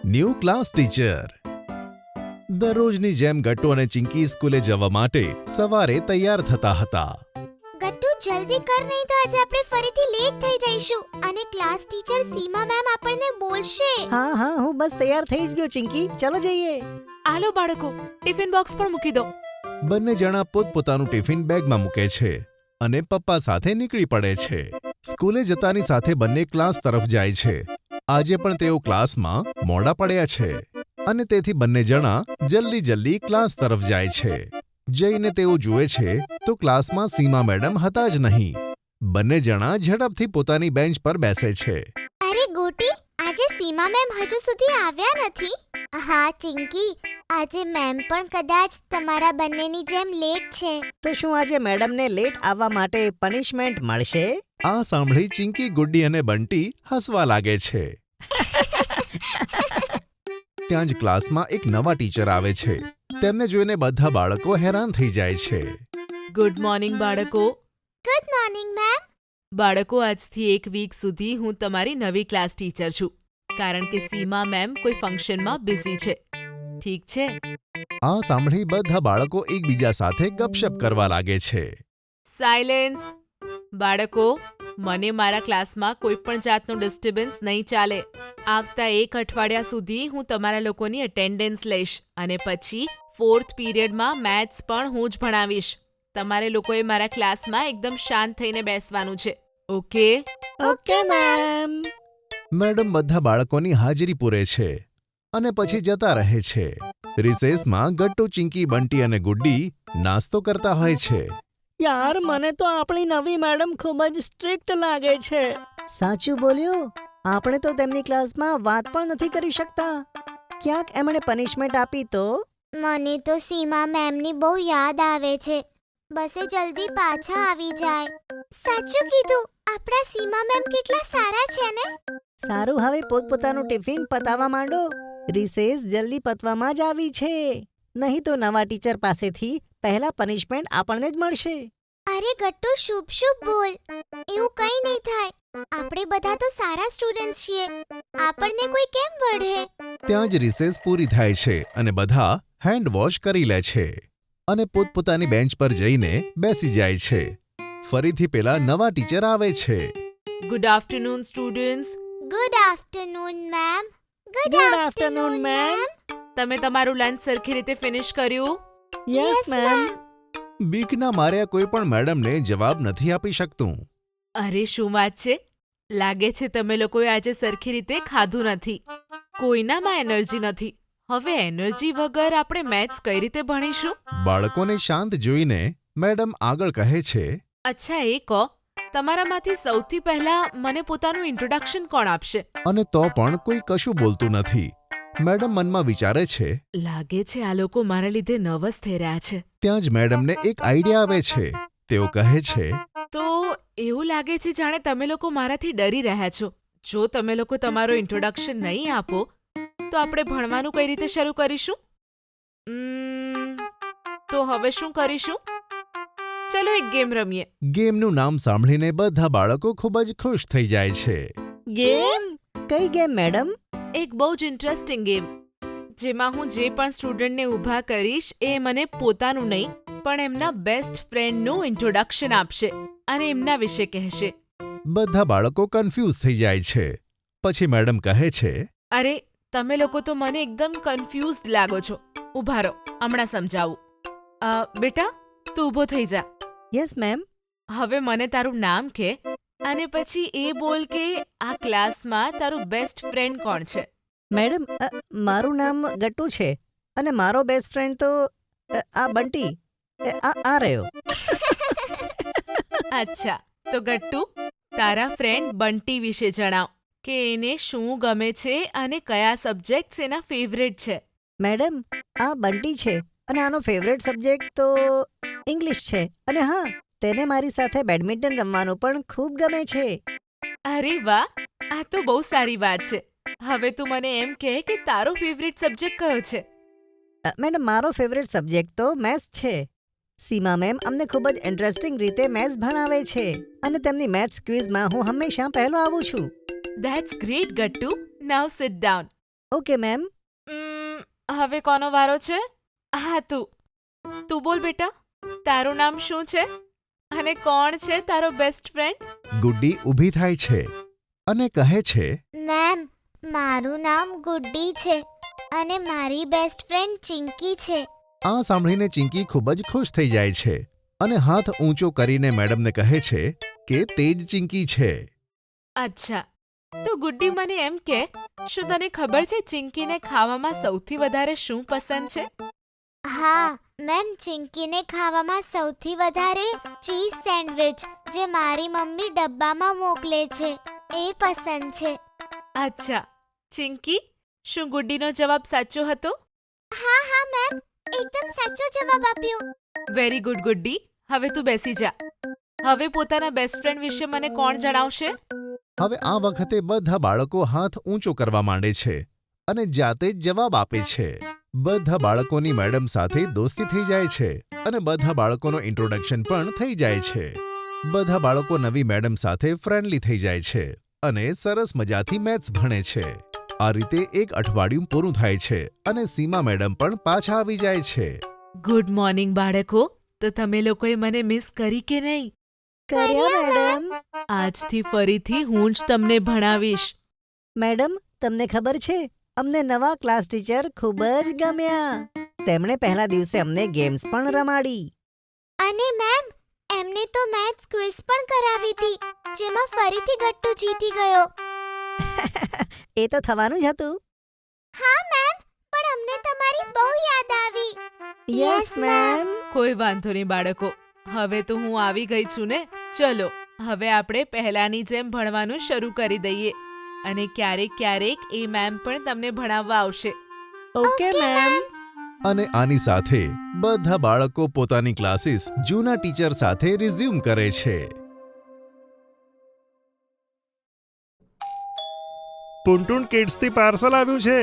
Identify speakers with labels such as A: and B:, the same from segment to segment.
A: New class teacher. દરરોજની જેમ ગટ્ટુ અને ચિંકી સ્કૂલે જવા માટે સવારે તૈયાર થતા હતા.
B: ગટ્ટુ જલ્દી કર, નહીં તો આજે આપણે ફરીથી લેટ થઈ જઈશું અને ક્લાસ ટીચર સીમા મેમ આપણને બોલશે.
C: હા હું બસ તૈયાર થઈ જ ગયો ચિંકી, ચલો જઈએ.
D: આલો બાળકો, ટિફિન બોક્સ પણ મૂકી દો.
A: બંને જણા પોતપોતાનું ટિફિન બેગમાં મૂકે છે અને પપ્પા સાથે નીકળી પડે છે. સ્કૂલે જતાની સાથે બંને ક્લાસ તરફ જાય છે. આજે પણ તેઓ ક્લાસમાં મોડા પડ્યા છે અને તેથી બંને જણા જલ્દી ક્લાસ તરફ જાય છે. જઈને તેઓ જુએ છે તો ક્લાસમાં સીમા મેડમ હતા જ નહીં. બંને જણા ઝડપથી પોતાની બેન્ચ પર બેસે છે.
B: અરે ગોટી, આજે સીમા મેમ હજુ સુધી આવ્યા નથી. હા ચિંકી, આજે મેમ પણ કદાચ તમારા બંનેની જેમ લેટ છે.
C: તો શું આજે મેડમને લેટ આવવા માટે પનિશમેન્ટ મળશે?
A: આ સાંભળી ચિંકી, ગુડ્ડી અને બંટી હસવા લાગે છે. ત્યાં જ ક્લાસમાં એક નવા ટીચર આવે છે. તેમને જોઈને બધા બાળકો હેરાન થઈ જાય છે.
D: ગુડ મોર્નિંગ બાળકો.
B: Good morning ma'am.
D: બાળકો, આજથી 1 વીક સુધી હું તમારી નવી ક્લાસ ટીચર છું, કારણ કે સીમા મેમ કોઈ ફંક્શનમાં બિઝી છે. ઠીક છે?
A: આ સાંભળી બધા બાળકો એકબીજા સાથે ગપશપ કરવા લાગે છે.
D: સાયલેન્સ. બાળકો, મને મારા ક્લાસમાં કોઈ પણ જાતનું ડિસ્ટર્બન્સ નહીં ચાલે. આવતા 1 અઠવાડિયા સુધી હું તમારા લોકોની અટેન્ડન્સ લઈશ અને પછી 4th પીરિયડમાં મેથ્સ પણ હું જ ભણાવીશ. તમારે લોકોએ મારા ક્લાસમાં એકદમ શાંત થઈને બેસવાનું છે. ઓકે?
C: Okay ma'am.
A: મેડમ બધા બાળકોની હાજરી પૂરે છે અને પછી જતા રહે છે. રિસેસમાં ગટ્ટુ, ચિંકી, બંટી અને ગુડ્ડી નાસ્તો કરતા હોય છે.
E: યાર, મને તો આપણી નવી મેડમ ખૂબ જ સ્ટ્રિક્ટ લાગે છે.
C: સાચું બોલ્યો. આપણે તો તેમની ક્લાસમાં વાત પણ નથી કરી શકતા. ક્યાંક એમણે પનિશમેન્ટ આપી તો?
B: મને તો સીમા મેમની બહુ યાદ આવે છે. બસે જલ્દી પાછા આવી જાય. સાચું કીધું, આપણા સીમા મેમ કેટલા સારા છે ને.
C: સારું, હવે પોતપોતાનું ટિફિન પતાવવા માંડો. રિસેસ જલ્દી પતવામાં જ આવી છે. નહીં તો નવા ટીચર પાસેથી પહેલા પનિશમેન્ટ આપણને જ મળશે.
B: અરે ગટ્ટુ, શુભ બોલ. એવું કંઈ નહીં થાય. આપણે બધા તો સારા સ્ટુડન્ટ છીએ. આપણને કોઈ કેમ વઢે?
A: ત્યાં જ રિસેસ પૂરી થાય છે અને બધા હેન્ડ વોશ કરી લે છે અને પોતપોતાની બેન્ચ પર જઈને બેસી જાય છે. ફરીથી પેલા નવા ટીચર આવે છે.
D: Good afternoon students.
B: Good afternoon ma'am. Good afternoon ma'am.
D: તમે તમારું લંચ સરખી રીતે ફિનિશ કર્યું?
E: Yes ma'am.
A: બીકના માર્યા કોઈ પણ મેડમને જવાબ નથી આપી શકતું.
D: અરે શું વાત છે! લાગે છે તમે લોકોએ આજે સરખી રીતે ખાધું નથી. કોઈનામાં એનર્જી નથી. હવે એનર્જી વગર આપણે મેથ્સ કઈ રીતે ભણીશું?
A: બાળકોને શાંત જોઈને મેડમ આગળ કહે છે.
D: અચ્છા, એ કહો, તમારામાંથી સૌથી પહેલા મને પોતાનું ઇન્ટ્રોડક્શન કોણ આપશે?
A: અને તો પણ કોઈ કશું બોલતું નથી. મેડમ મનમાં વિચારે છે.
D: લાગે છે આ લોકો મારા લીધે નર્વસ થઈ રહ્યા છે.
A: ત્યાં જ મેડમને એક આઈડિયા આવે છે. તેઓ કહે છે,
D: તો એવું લાગે છે જાણે તમે લોકો મારાથી ડરી રહ્યા છો. જો તમે લોકો તમારો ઇન્ટ્રોડક્શન નહીં આપો તો આપણે ભણવાનું કઈ રીતે શરૂ કરીશું? તો હવે શું કરીશું? ચલો એક ગેમ રમીએ.
A: ગેમનું નામ સાંભળીને બધા બાળકો ખૂબ જ ખુશ થઈ જાય છે.
E: ગેમ?
C: કઈ ગેમ મેડમ?
D: એક બહુ જ ઇન્ટરેસ્ટિંગ ગેમ, જેમાં હું જે પણ સ્ટુડન્ટને ઊભા કરીશ એ મને પોતાનું નહીં પણ એમના બેસ્ટ ફ્રેન્ડનું ઇન્ટ્રોડક્શન આપશે અને એમના વિશે કહેશે.
A: બધા બાળકો કન્ફ્યુઝ થઈ જાય છે. પછી મેડમ કહે છે,
D: અરે તમે લોકો તો મને એકદમ કન્ફ્યુઝડ લાગો છો. ઊભા રહો, હમણાં સમજાવું. બેટા, તું ઊભો થઈ જા.
C: Yes ma'am.
D: હવે મને તારું નામ કહે અને પછી એ બોલ કે આ ક્લાસમાં તારું બેસ્ટ ફ્રેન્ડ કોણ છે?
C: મેડમ, મારું નામ ગટ્ટુ છે અને મારો બેસ્ટ ફ્રેન્ડ તો આ બંટી, આ રહ્યો.
D: અચ્છા, તો ગટ્ટુ, તારા ફ્રેન્ડ બંટી વિશે જણાવ કે એને શું ગમે છે અને કયા સબ્જેક્ટ્સ એના ફેવરેટ છે.
C: મેડમ, આ બંટી છે અને આનો ફેવરેટ સબ્જેક્ટ તો ઇંગ્લિશ છે. અને હા, તેને મારી સાથે બેડમિન્ટન રમવાનું પણ ખૂબ ગમે છે.
D: અરે વાહ, આ તો બહુ સારી વાત છે. હવે તું મને એમ કહે કે તારો ફેવરેટ સબ્જેક્ટ કયો છે?
C: મેડમ, મારો ફેવરેટ સબ્જેક્ટ તો મેથ્સ છે. સીમા મેમ અમને ખૂબ જ ઇન્ટરેસ્ટિંગ રીતે મેથ્સ ભણાવે છે અને તેમની મેથ્સ ક્વિઝમાં હું હંમેશા પહેલો આવું છું.
D: That's great Gattu. Now sit down.
C: Okay ma'am.
D: હવે કોનો વારો છે? હા, તું બોલ બેટા. તારું નામ શું છે અને કોણ છે તારો બેસ્ટ ફ્રેન્ડ?
A: ગુડ્ડી ઊભી થાય છે અને કહે છે,
B: મેમ, મારું નામ ગુડ્ડી છે અને મારી બેસ્ટ ફ્રેન્ડ ચિંકી છે.
A: આ સાંભળીને ચિંકી ખૂબ જ ખુશ થઈ જાય છે અને હાથ ઊંચો કરીને મેડમને કહે છે કે તે જ ચિંકી છે.
D: અચ્છા, તો ગુડ્ડી મને એમ કે, શું તને ખબર છે ચિંકીને ખાવામાં સૌથી વધારે શું પસંદ છે?
B: હા મેમ, ચિંકીને ખાવામાં સૌથી વધારે ચીઝ સેન્ડવિચ, જે મારી મમ્મી ડબ્બામાં મોકલે છે, એ પસંદ છે.
D: અચ્છા, ચિંકી, શું ગુડ્ડીનો જવાબ સાચો હતો?
B: હા મેમ, એકદમ સાચો જવાબ આપ્યો.
D: Very good Guddi. હવે તું બેસી જા. હવે પોતાના બેસ્ટ ફ્રેન્ડ વિશે મને કોણ જણાવશે?
A: હવે આ વખતે બધા બાળકો હાથ ઊંચો કરવા માંડે છે અને જાતે જ જવાબ આપે છે. બધા બાળકોની મેડમ સાથે દોસ્તી થઈ જાય છે અને બધા બાળકોનો ઇન્ટ્રોડક્શન પણ થઈ જાય છે. બધા બાળકો નવી મેડમ સાથે ફ્રેન્ડલી થઈ જાય છે અને સરસ મજાથી મેથ્સ ભણે છે. આ રીતે એક અઠવાડિયું પૂરું થાય છે અને સીમા મેડમ પણ પાછા આવી જાય છે.
D: ગુડ મોર્નિંગ બાળકો. તો તમે લોકોએ મને મિસ કરી કે નહીં?
C: કર્યા મેડમ.
D: આજથી ફરીથી હું જ તમને ભણાવીશ.
C: મેડમ, તમને ખબર છે, અમને નવા ક્લાસ ટીચર ખૂબ જ ગમ્યા. તેમણે પહેલા દિવસે અમને ગેમ્સ પણ રમાડી.
B: અને મેમ, એમને તો મેથ્સ ક્વિઝ પણ કરાવી હતી, જેમાં ફરીથી ગટ્ટુ જીતી ગયો.
C: એ તો થવાનું જ હતું.
B: હા મેમ, પણ અમને તમારી બહુ યાદ આવી.
C: Yes ma'am.
D: કોઈ વાંધો નહીં બાળકો. હવે તો હું આવી ગઈ છું ને. ચલો, હવે આપણે પહેલાની જેમ ભણવાનું શરૂ કરી દઈએ અને ક્યારેક એ મેમ પણ તમને ભણાવવા આવશે.
E: Okay ma'am.
A: અને આની સાથે બધા બાળકો પોતાની ક્લાસીસ જૂના ટીચર સાથે રિઝ્યુમ કરે છે.
E: ટુનટુન કિડ્સથી પાર્સલ આવ્યું છે.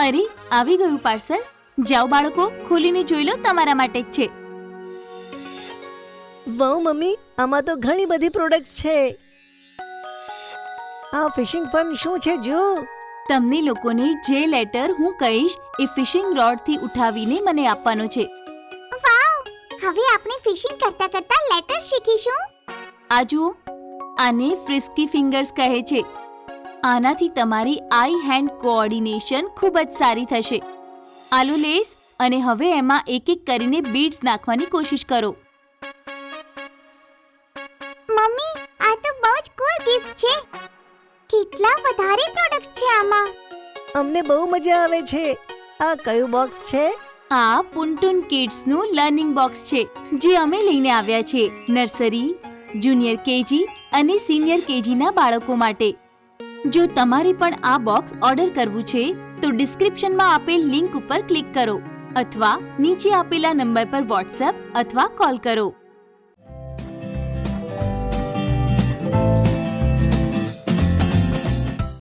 F: અરે, આવી ગયું પાર્સલ. જાઓ બાળકો, ખોલીને જોઈ લો, તમારા માટે જ છે.
C: વાવ મમ્મી, આમાં તો ઘણી બધી પ્રોડક્ટ્સ છે. આ ફિશિંગ ફન શું છે જો.
F: તમને લોકોને જે લેટર હું કહીશ એ ફિશિંગ રોડથી ઉઠાવીને મને આપવાનો છે.
B: વાવ, હવે આપણે ફિશિંગ કરતા કરતા લેટર્સ શીખીશું.
F: આ જુઓ, આને ફ્રિસ્કી ફિંગર્સ કહે છે. આનાથી તમારી આઈ હેન્ડ કોઓર્ડિનેશન ખૂબ જ સારી થશે. આલુ લેસ અને હવે એમાં એક એક કરીને બીડ્સ નાખવાની કોશિશ કરો.
B: મમ્મી, આ તો બહુ જ કૂલ ગિફ્ટ છે. કેટલા વધારે પ્રોડક્ટ્સ છે આમાં.
C: અમને બહુ મજા આવે છે. આ કયું બોક્સ છે?
F: આ પુન્ટુન કિડ્સનું લર્નિંગ બોક્સ છે, જે અમે લઈને આવ્યા છે નર્સરી, જુનિયર કેજી અને સિનિયર કેજીના બાળકો માટે. જો તમારે પણ આ બોક્સ ઓર્ડર કરવું છે તો ડિસ્ક્રિપ્શનમાં આપેલ લિંક ઉપર ક્લિક કરો અથવા નીચે આપેલા નંબર પર વોટ્સએપ અથવા કોલ કરો.